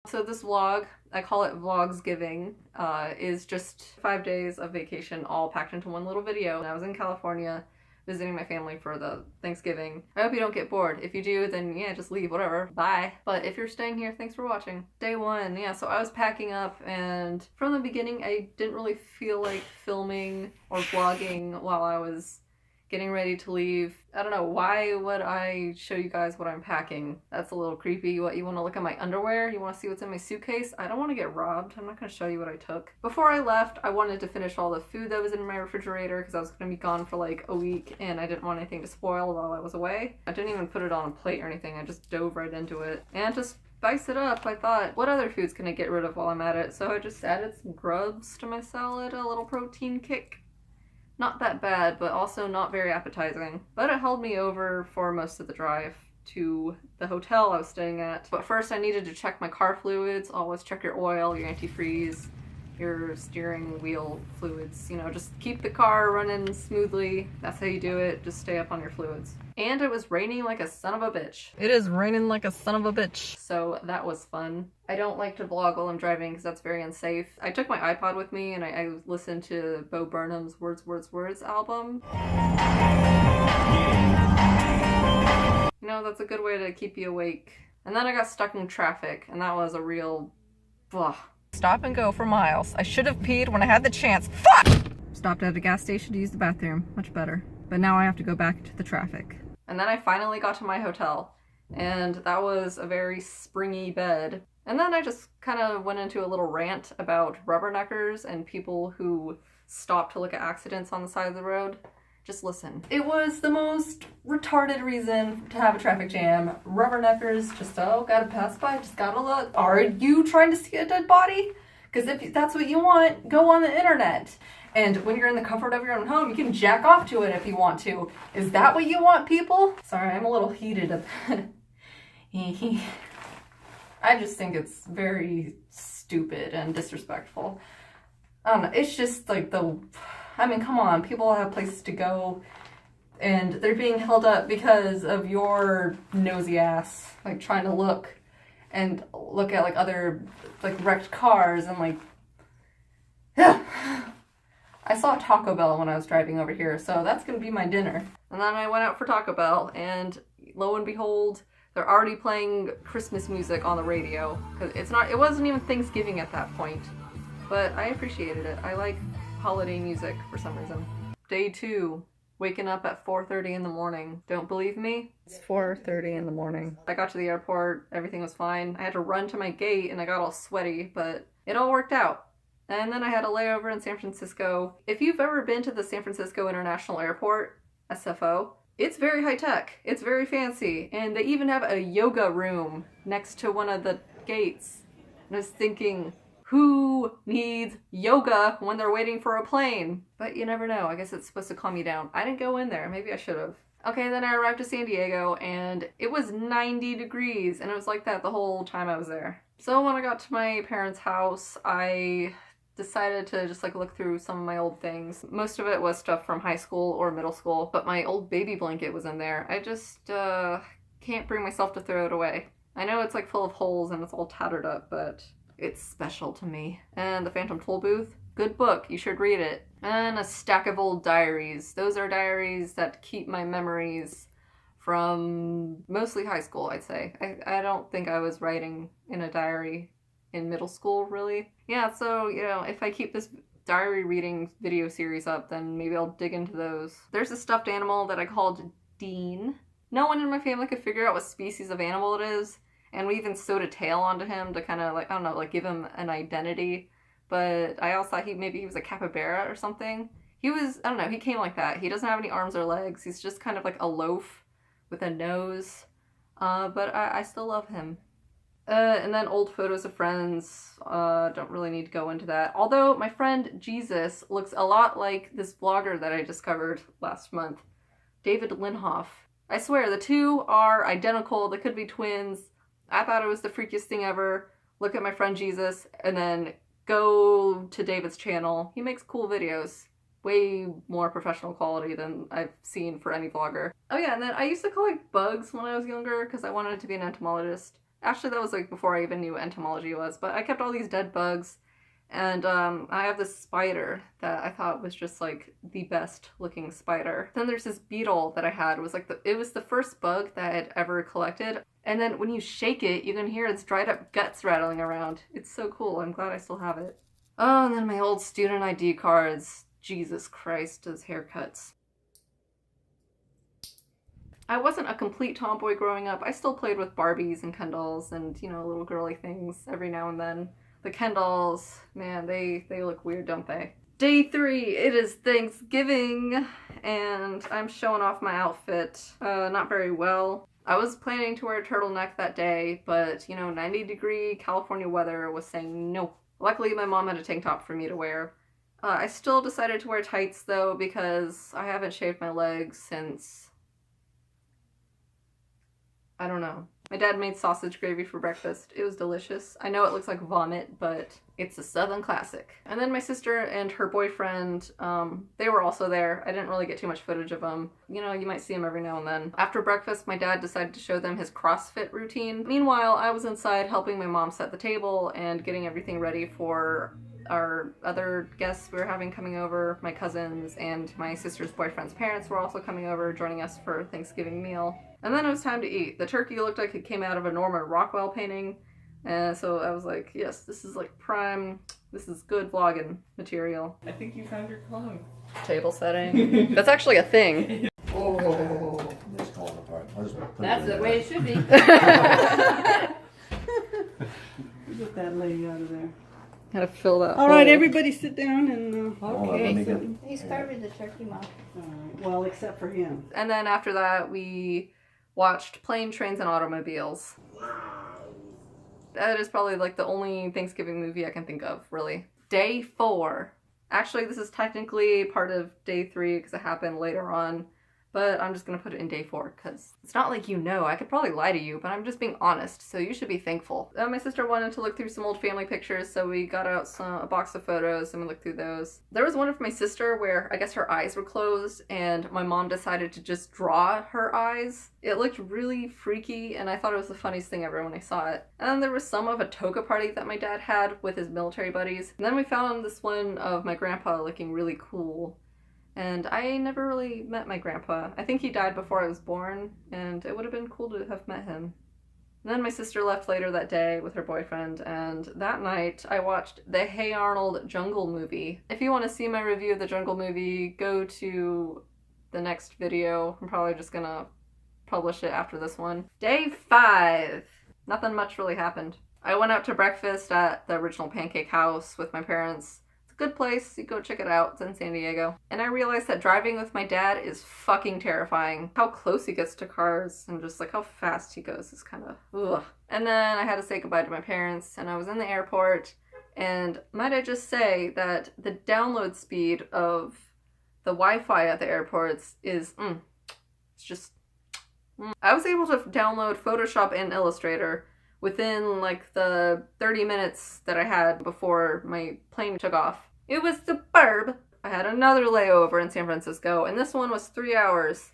So this vlog, I call it Vlogsgiving, is just 5 days of vacation all packed into one little video. And I was in California visiting my family for the Thanksgiving. I hope you don't get bored. If you do, then yeah, just leave, whatever, bye. But if you're staying here, thanks for watching. Day one, yeah, so I was packing up, and from the beginning I didn't really feel like filming or vlogging while I was getting ready to leave. I don't know, why would I show you guys what I'm packing? That's a little creepy. What, you want to look at my underwear? You want to see what's in my suitcase? I don't want to get robbed. I'm not going to show you what I took. Before I left, I wanted to finish all the food that was in my refrigerator because I was going to be gone for like a week and I didn't want anything to spoil while I was away. I didn't even put it on a plate or anything. I just dove right into it. And to spice it up, I thought, what other foods can I get rid of while I'm at it? So I just added some grubs to my salad, a little protein kick. Not that bad, but also not very appetizing. But it held me over for most of the drive to the hotel I was staying at. But first I needed to check my car fluids. Always check your oil, your antifreeze, your steering wheel fluids. You know, just keep the car running smoothly. That's how you do it. Just stay up on your fluids. And it was raining like a son of a bitch. It is raining like a son of a bitch. So that was fun. I don't like to vlog while I'm driving because that's very unsafe. I took my iPod with me and I listened to Bo Burnham's Words, Words, Words album. You know, that's a good way to keep you awake. And then I got stuck in traffic and that was a real blah. Stop and go for miles. I should have peed when I had the chance. Fuck! Stopped at a gas station to use the bathroom. Much better. But now I have to go back to the traffic. And then I finally got to my hotel. And that was a very springy bed. And then I just kind of went into a little rant about rubberneckers and people who stop to look at accidents on the side of the road. Just listen. It was the most retarded reason to have a traffic jam. Rubberneckers, just, oh, gotta pass by, just gotta look. Are you trying to see a dead body? Because if that's what you want, go on the internet. And when you're in the comfort of your own home, you can jack off to it if you want to. Is that what you want, people? Sorry, I'm a little heated up. I just think it's very stupid and disrespectful. I don't know, it's just like I mean, come on, people have places to go and they're being held up because of your nosy ass, like trying to look at like other like wrecked cars and like, yeah. I saw Taco Bell when I was driving over here, so that's gonna be my dinner. And then I went out for Taco Bell and lo and behold, they're already playing Christmas music on the radio. Cause it wasn't even Thanksgiving at that point, but I appreciated it. I like holiday music for some reason. Day 2, waking up at 4:30 in the morning. Don't believe me? It's 4:30 in the morning. I got to the airport, everything was fine. I had to run to my gate and I got all sweaty, but it all worked out. And then I had a layover in San Francisco. If you've ever been to the San Francisco International Airport, SFO, it's very high tech. It's very fancy. And they even have a yoga room next to one of the gates. And I was thinking, who needs yoga when they're waiting for a plane? But you never know. I guess it's supposed to calm you down. I didn't go in there. Maybe I should have. Okay, then I arrived to San Diego and it was 90 degrees and it was like that the whole time I was there. So when I got to my parents' house, I decided to just like look through some of my old things. Most of it was stuff from high school or middle school, but my old baby blanket was in there. I just can't bring myself to throw it away. I know it's like full of holes and it's all tattered up, but it's special to me. And The Phantom Toll Booth, good book, you should read it. And a stack of old diaries. Those are diaries that keep my memories from mostly high school, I'd say. I don't think I was writing in a diary in middle school, really. Yeah, so, you know, if I keep this diary reading video series up, then maybe I'll dig into those. There's a stuffed animal that I called Dean. No one in my family could figure out what species of animal it is, and we even sewed a tail onto him to kind of like, I don't know, like give him an identity. But I also thought maybe he was a capybara or something. He was, I don't know, he came like that. He doesn't have any arms or legs. He's just kind of like a loaf with a nose. But I still love him. And then old photos of friends, don't really need to go into that. Although my friend Jesus looks a lot like this vlogger that I discovered last month, David Linhoff. I swear, the two are identical, they could be twins. I thought it was the freakiest thing ever. Look at my friend Jesus, and then go to David's channel. He makes cool videos. Way more professional quality than I've seen for any vlogger. Oh yeah, and then I used to collect bugs when I was younger because I wanted to be an entomologist. Actually, that was like before I even knew what entomology was, but I kept all these dead bugs. And I have this spider that I thought was just like the best looking spider. Then there's this beetle that I had. It was like it was the first bug that I had ever collected. And then when you shake it, you can hear its dried up guts rattling around. It's so cool. I'm glad I still have it. Oh, and then my old student ID cards. Jesus Christ, those haircuts. I wasn't a complete tomboy growing up. I still played with Barbies and Ken dolls and, you know, little girly things every now and then. The Ken dolls, man, they look weird, don't they? Day 3, it is Thanksgiving, and I'm showing off my outfit. Not very well. I was planning to wear a turtleneck that day, but, you know, 90-degree California weather was saying no. Luckily, my mom had a tank top for me to wear. I still decided to wear tights, though, because I haven't shaved my legs since... I don't know. My dad made sausage gravy for breakfast. It was delicious. I know it looks like vomit, but it's a Southern classic. And then my sister and her boyfriend, they were also there. I didn't really get too much footage of them. You know, you might see them every now and then. After breakfast, my dad decided to show them his CrossFit routine. Meanwhile, I was inside helping my mom set the table and getting everything ready for our other guests we were having coming over. My cousins and my sister's boyfriend's parents were also coming over, joining us for a Thanksgiving meal. And then it was time to eat. The turkey looked like it came out of a Norman Rockwell painting. And so I was like, yes, this is like prime, this is good vlogging material. I think you found your clone. Table setting. That's actually a thing. Oh. It's falling apart. That's the way it should be. Get that lady out of there. Gotta fill that All right, hole. everybody sit down and... Okay. He's covered the turkey mouth. all right, well, except for him. And then after that, we watched Plane, Trains, and Automobiles. That is probably like the only Thanksgiving movie I can think of, really. Day 4. Actually, this is technically part of day 3 because it happened later on. But I'm just gonna put it in day 4 because it's not like you know. I could probably lie to you, but I'm just being honest, so you should be thankful. My sister wanted to look through some old family pictures, so we got out a box of photos and we looked through those. There was one of my sister where I guess her eyes were closed and my mom decided to just draw her eyes. It looked really freaky and I thought it was the funniest thing ever when I saw it. And then there was some of a toga party that my dad had with his military buddies. And then we found this one of my grandpa looking really cool. And I never really met my grandpa. I think he died before I was born, and it would have been cool to have met him. And then my sister left later that day with her boyfriend, and that night I watched the Hey Arnold Jungle movie. If you want to see my review of the Jungle movie, go to the next video. I'm probably just gonna publish it after this one. Day 5. Nothing much really happened. I went out to breakfast at the Original Pancake House with my parents. Good place, you go check it out, it's in San Diego. And I realized that driving with my dad is fucking terrifying. How close he gets to cars and just like how fast he goes is kind of ugh. And then I had to say goodbye to my parents and I was in the airport and might I just say that the download speed of the Wi-Fi at the airports is it's just I was able to download Photoshop and Illustrator within like the 30 minutes that I had before my plane took off. It was superb. I had another layover in San Francisco, and this one was 3 hours.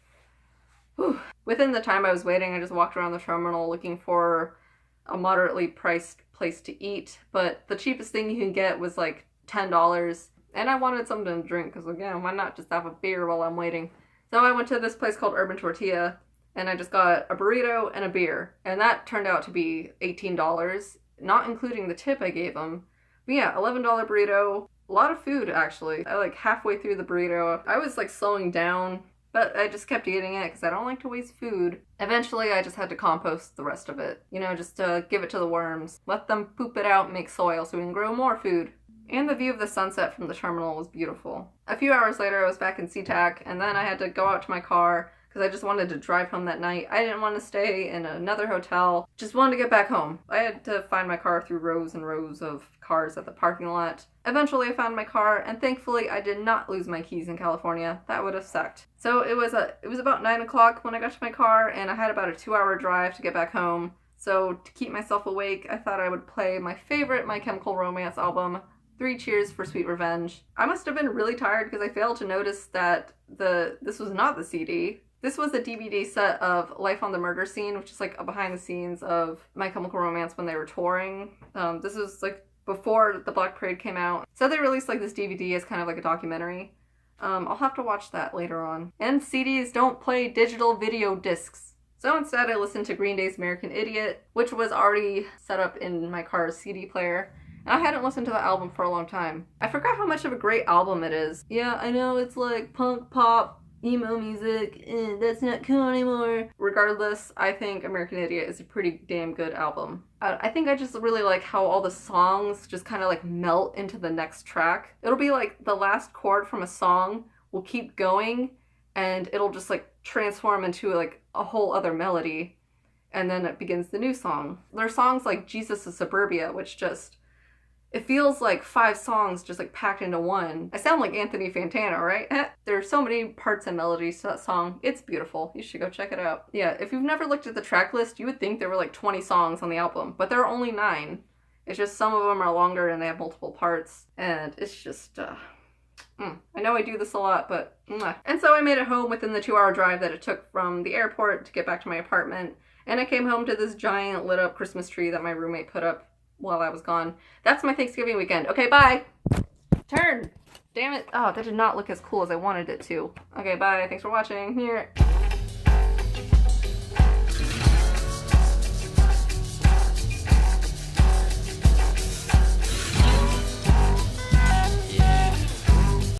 Whew. Within the time I was waiting, I just walked around the terminal looking for a moderately priced place to eat, but the cheapest thing you can get was like $10, and I wanted something to drink, because again, why not just have a beer while I'm waiting? So I went to this place called Urban Tortilla, and I just got a burrito and a beer, and that turned out to be $18, not including the tip I gave them. But yeah, $11 burrito. A lot of food, actually. I like halfway through the burrito, I was like slowing down, but I just kept eating it because I don't like to waste food. Eventually, I just had to compost the rest of it. You know, just to give it to the worms. Let them poop it out and make soil so we can grow more food. And the view of the sunset from the terminal was beautiful. A few hours later, I was back in SeaTac, and then I had to go out to my car because I just wanted to drive home that night. I didn't want to stay in another hotel. Just wanted to get back home. I had to find my car through rows and rows of cars at the parking lot. Eventually I found my car, and thankfully I did not lose my keys in California. That would have sucked. So it was about 9 o'clock when I got to my car, and I had about a 2-hour drive to get back home. So to keep myself awake, I thought I would play my favorite My Chemical Romance album, 3 Cheers for Sweet Revenge. I must have been really tired because I failed to notice that this was not the CD. This was a DVD set of Life on the Murder Scene, which is like a behind the scenes of My Chemical Romance when they were touring. This was like before the Black Parade came out. So they released like this DVD as kind of like a documentary. I'll have to watch that later on. And CDs don't play digital video discs. So instead I listened to Green Day's American Idiot, which was already set up in my car's CD player. And I hadn't listened to the album for a long time. I forgot how much of a great album it is. Yeah, I know it's like punk, pop, emo music, that's not cool anymore. Regardless, I think American Idiot is a pretty damn good album. I think I just really like how all the songs just kind of like melt into the next track. It'll be like the last chord from a song will keep going and it'll just like transform into like a whole other melody. And then it begins the new song. There are songs like Jesus of Suburbia, which just, it feels like 5 songs just like packed into one. I sound like Anthony Fantano, right? There are so many parts and melodies to that song. It's beautiful. You should go check it out. Yeah, if you've never looked at the track list, you would think there were like 20 songs on the album, but there are only 9. It's just some of them are longer and they have multiple parts, and it's just, I know I do this a lot, but And so I made it home within the 2-hour drive that it took from the airport to get back to my apartment, and I came home to this giant lit up Christmas tree that my roommate put up while I was gone. That's my Thanksgiving weekend. Okay, bye! Turn! Damn it. Oh, that did not look as cool as I wanted it to. Okay, bye. Thanks for watching. Here.